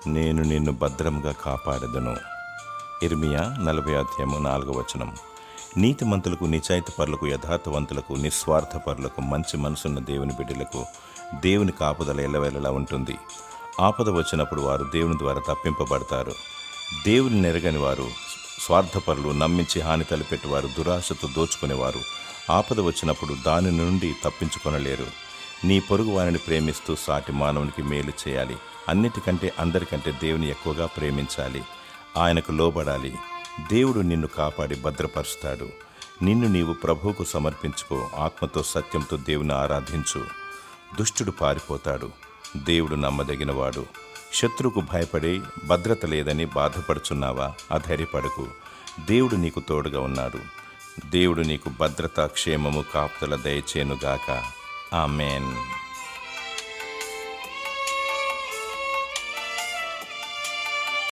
నేను నిన్ను భద్రంగా కాపాడెదను. ఇర్మియా 40:4. నీతిమంతులకు, నిజాయితీపరులకు, యథార్థవంతులకు, నిస్వార్థపరులకు, మంచి మనసున్న దేవుని బిడ్డలకు దేవుని కాపుదల ఎల్లవేళలా ఉంటుంది. ఆపద వచ్చినప్పుడు వారు దేవుని ద్వారా తప్పింపబడతారు. దేవుని నెరగని వారు, స్వార్థపరులు, నమ్మించి హాని తలపెట్టేవారు, దురాశతో దోచుకునేవారు ఆపద వచ్చినప్పుడు దాని నుండి తప్పించుకొనలేరు. నీ పొరుగు వారిని ప్రేమిస్తూ సాటి మానవునికి మేలు చేయాలి. అన్నిటికంటే అందరికంటే దేవుని ఎక్కువగా ప్రేమించాలి. ఆయనకు లోబడాలి. దేవుడు నిన్ను కాపాడి భద్రపరుస్తాడు. నిన్ను నీవు ప్రభువుకు సమర్పించుకో. ఆత్మతో సత్యంతో దేవుని ఆరాధించు. దుష్టుడు పారిపోతాడు. దేవుడు నమ్మదగినవాడు. శత్రువుకు భయపడి భద్రత లేదని బాధపడుచున్నావా? అధైర్యపడకు. దేవుడు నీకు తోడుగా ఉన్నాడు. దేవుడు నీకు భద్రత, క్షేమము, కాపుదల దయచేయునుగాక. ఆమేన్.